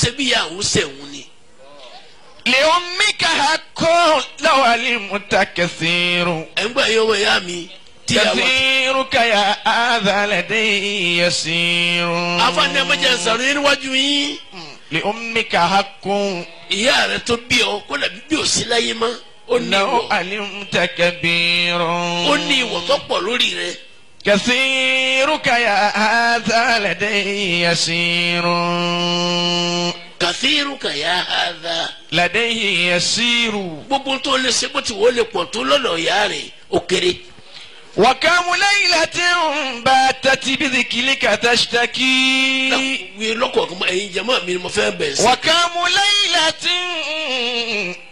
ṣe bí ìyá òun ṣẹ̀wọ̀n ni. لأمك حق لو علمت كثير ẹ̀ ń gbà yín ọmọ ìyá mi tíyàwó. كثيرك يا هذا لدي يسير. afaani ẹ̀mẹ́jẹ̀ sọ̀rọ̀ yín níwájú yín. لأمك حق ìyá rẹ̀ tó bí ọ kó làbí bí ò sí láyé mọ́. ó ní لو ìwọ̀ علمت كبير. ó ní ìwọ̀ tó pọ̀ lórí rẹ̀. كثيرك يا هذا لدي يسير. kathiruka ya hadha. لديه يسير. gbogbo tó lè ṣe bó ti wọ́n lè pọ̀ tó lọ́dọ̀ ìyá rẹ̀ ó kéré. وكم ليلة باتت بذكرك تشتكي. wí lọ́kọ̀ọ̀kan ẹ̀yin jama mi ni mo fẹ́ bẹ̀ sí. وكم ليلة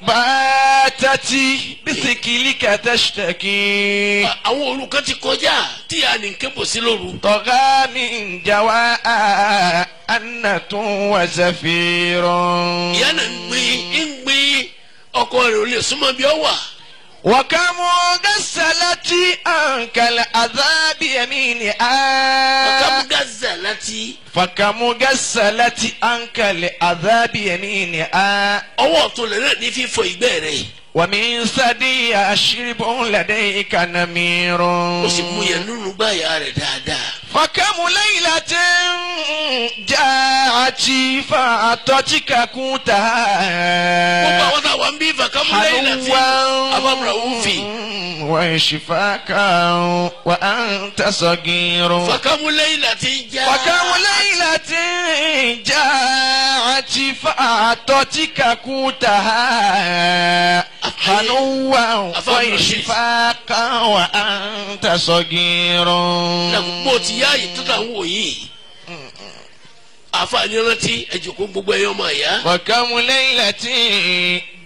باتت بذكرك تشتكي. àwọn olùkọ́ ti kọjá tí a ní kébò sí lóru. طغى من جواء أنة وزفير. ìyá náà ń gbé ọkọ rẹ̀ ò lè súnmọ́ bí ọ wà. وكم غسلت عنك العذاب يمينها. ọ̀kàmú gaza láti. فكم غسلت عنك العذاب يمينها. ọwọ́ ọ̀tún lẹ̀ náà ní fífọ ìgbẹ́ rẹ̀. ومن ثدي شرب لديك نمير. ó sì mú yẹn nínú gbáyà rẹ̀ dáadáa. فكم ليلة جاءت فأعطتك gbogbo كوتها. àwọn táwọn ń bí fàkámú lẹ́yìn láti abámúra òfin. وشفاك وأنت صغير. fàkámú lẹ́yìn láti já. وكم ليلة جاءت فأعطتك كوتها. حنوا وشفاقا وأنت صغير. làkúgbò ti yá yìí tó tà ń wò yìí. àfààní rántí ẹ̀jọ̀kọ́ gbogbo ẹ̀yọ́ máa yá. وكم ليلة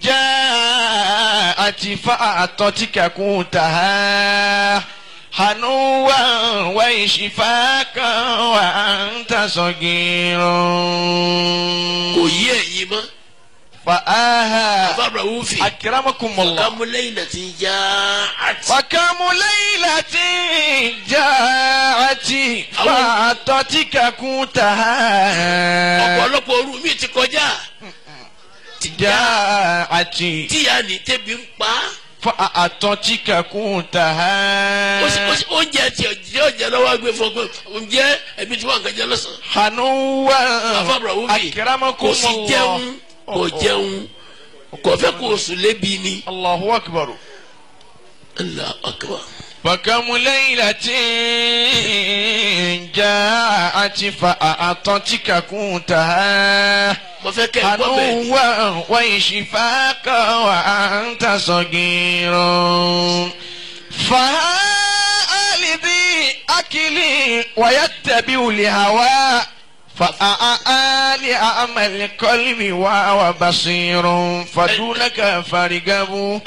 جاءت فأعطتك كوتها. حنوا وشفاقا وأنت صغير. kò yí ẹ̀yìn mọ́. فآها abámúra òfin. أكرمكم الله. fàkámú lẹ́yìn láti já. وكم ليلة جاءت فأعطتك كوتها. ọ̀pọ̀lọpọ̀ òru mi ti kọjá. جاءت tíya ní tẹ́bi ń pa. فأعطتك كوتها. oúnjẹ tí ọjọ́ lọ́wọ́ gbé fún ọ pé oúnjẹ ẹbí tí wọ́n kàn jẹ lọ́sàn-án. حنوا afábùrà wúbi أكرمكم kò sí الله. jẹun kò jẹun kò fẹ́ kó sùn lébi ni. الله أكبر. Allahu akbar. فكم ليلة جاءت فأعطتك كوتها. mo fẹ́ kẹ́ ẹ gbọ́ bẹ́ẹ̀ ni. حنوا وشفاقا وأنت صغير. فهل ذي أكل ويتبع الهوى. فأعلى أعمى القلب وهو بصير. فدونك فرقه.